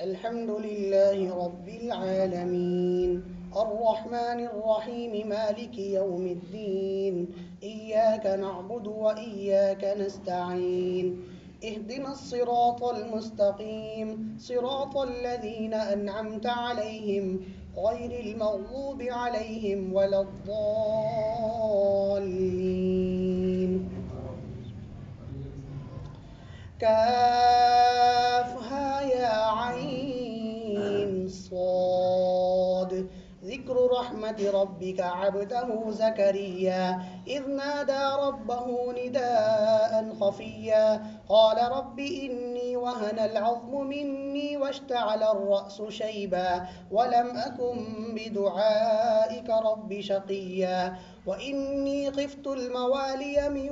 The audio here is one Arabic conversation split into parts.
الحمد لله رب العالمين الرحمن الرحيم مالك يوم الدين إياك نعبد وإياك نستعين اهدنا الصراط المستقيم صراط الذين أنعمت عليهم غير المغضوب عليهم ولا الضالين كافها يا عين صاد ذكر رحمة ربك عبده زكريا إذ نادى ربه نداء خفيا قال رب إني وهن العظم مني واشتعل الرأس شيبا ولم أكن بدعائك رب شقيا وإني خفت الموالي من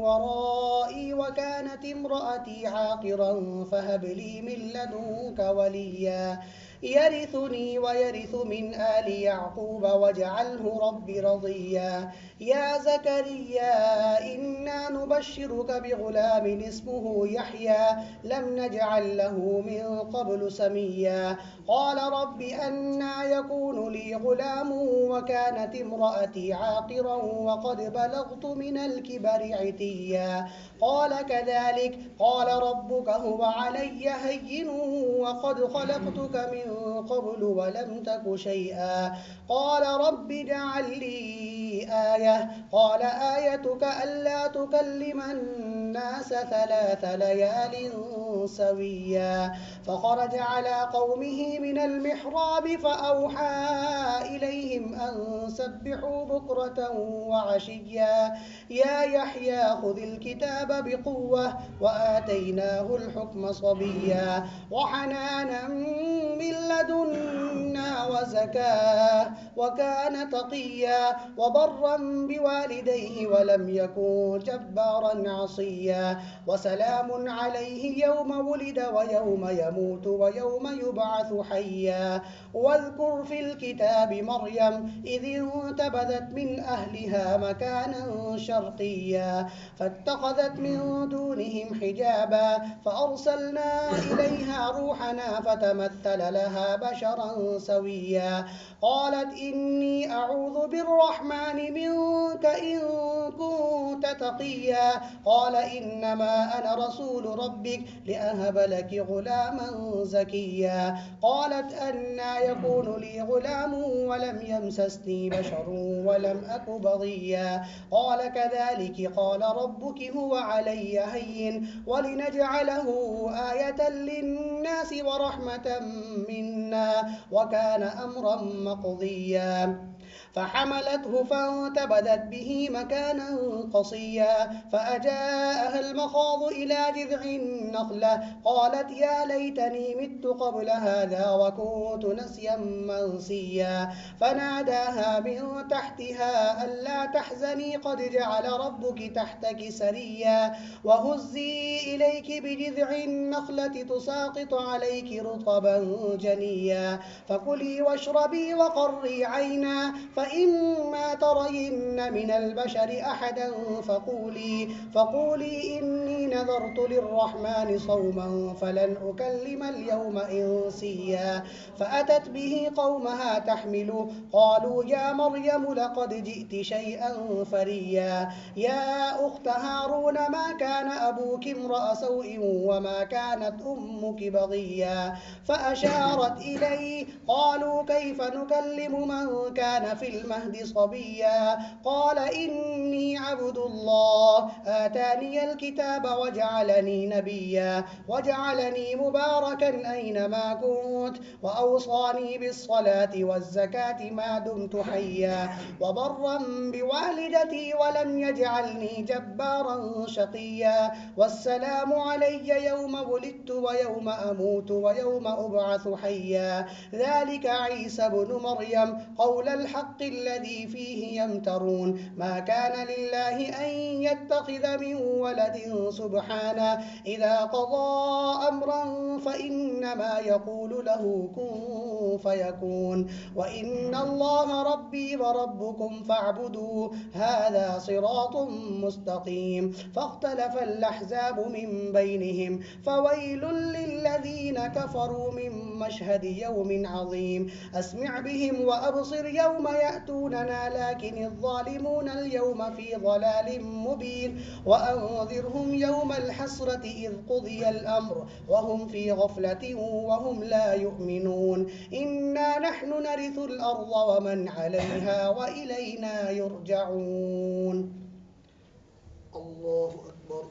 ورائي وكانت امرأتي عاقرا فهب لي من لدنك وليا يرثني ويرث من آل يعقوب واجعله رب رضيا يا زكريا إنا نبشرك بغلام اسمه يحيى لم نجعل له من قبل سميا قال رب أنى يكون لي غلام وكانت امرأتي عاقرا وقد بلغت من الكبر عتيا قال كذلك قال ربك هو علي هين وقد خلقتك من قبل ولم تك شيئا قال رب اجعل لي آية قال آيتك ألا تكلم الناس 3 ليال سويا فخرج على قومه من المحراب فأوحى إليهم أن سبحوا بكرة وعشيا يا يحيى خذ الكتاب بقوة وآتيناه الحكم صبيا وحنانا من لدنا وزكاة وكان تقيا وبرا بوالديه ولم يكن جبارا عصيا وسلام عليه يوم ولد ويوم يموت ويوم يبعث حيا واذكر في الكتاب مريم إذ انتبذت من أهلها مكانا شرقيا فاتخذت من دونهم حجابا فأرسلنا إليها روحنا فتمثل لها بشرا سويا قالت إني أعوذ بالرحمن منك إن كنت تقيا قال إنما أنا رسول ربك لأهب لك غلاما زكيا قالت أنى يكون لي غلام ولم يمسسني بشر ولم أك بغيا قال كذلك قال ربك هو علي هين ولنجعله آية للناس ورحمة منا وكان أمرا مقضيا فحملته فانتبذت به مكانا قصيا فأجاءها المخاض إلى جذع النخلة قالت يا ليتني مت قبل هذا وكنت نسيا منسيا فناداها من تحتها ألا تحزني قد جعل ربك تحتك سريا وهزي إليك بجذع النخلة تساقط عليك رطبا جنيا فكلي واشربي وقري عينا فإما ترين من البشر أحدا فقولي إني نذرت للرحمن صوما فلن أكلم اليوم إنسيا فأتت به قومها تحمله قالوا يا مريم لقد جئت شيئا فريا يا أخت هارون ما كان أبوك امرأ سوء وما كانت أمك بغيا فأشارت إليه قالوا كيف نكلم من كان في المهد صبيا قال إني عبد الله آتاني الكتاب وجعلني نبيا وجعلني مباركا أينما كنت وأوصاني بالصلاة والزكاة ما دمت حيا وبرا بوالدتي ولم يجعلني جبارا شقيا والسلام علي يوم ولدت ويوم أموت ويوم أبعث حيا ذلك عيسى بن مريم قول الحق الذي فيه يمترون ما كان لله أن يتخذ من ولد سبحانه إذا قضى أمرا فإنما يقول له كن فيكون وإن الله ربي وربكم فاعبدوه هذا صراط مستقيم فاختلف الأحزاب من بينهم فويل للذين كفروا من مشهد يوم عظيم أسمع بهم وأبصر يوم يأتوننا لكن الظالمون اليوم في ضلال مبين وأنذرهم يوم الحسرة إذ قضي الأمر وهم في غفلة وهم لا يؤمنون إنا نحن نرث الأرض ومن عليها وإلينا يرجعون. الله أكبر.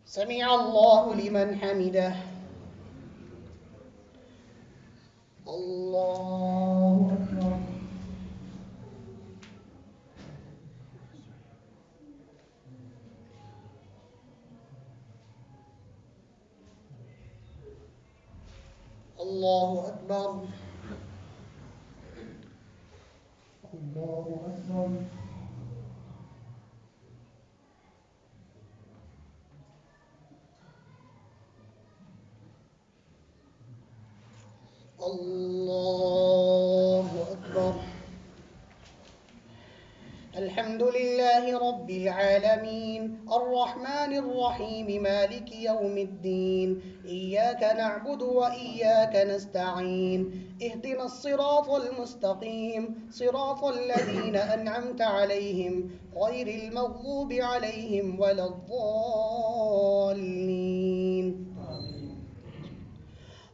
سمع الله لمن حمده. الله أكبر. الله أكبر. الله أكبر. الله أكبر. الحمد لله رب العالمين الرحمن الرحيم مالك يوم الدين إياك نعبد وإياك نستعين اهدنا الصراط المستقيم صراط الذين أنعمت عليهم غير المغضوب عليهم ولا الضالين.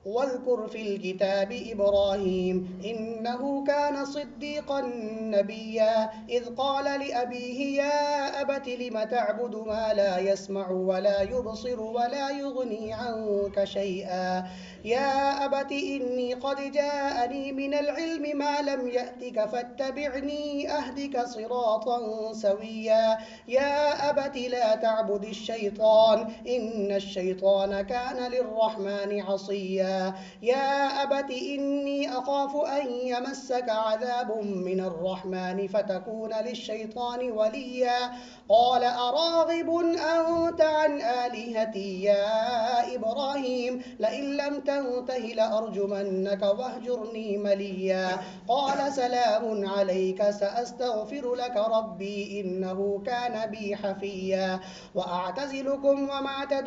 واذكر في الكتاب إبراهيم إنه كان صديقا نبيا إذ قال لأبيه يا أبت لم تعبد ما لا يسمع ولا يبصر ولا يغني عنك شيئا يا أبت إني قد جاءني من العلم ما لم يأتك فاتبعني أهدك صراطا سويا يا أبت لا تعبد الشيطان إن الشيطان كان للرحمن عصيا يا أبت إني أخاف أن يمسك عذاب من الرحمن فتكون للشيطان وليا قال أراغب أنت عن آلهتي يا إبراهيم لئن لم تنته لأرجمنك واهجرني مليا قال سلام عليك سأستغفر لك ربي إنه كان بي حفيا وأعتزلكم وما تدعون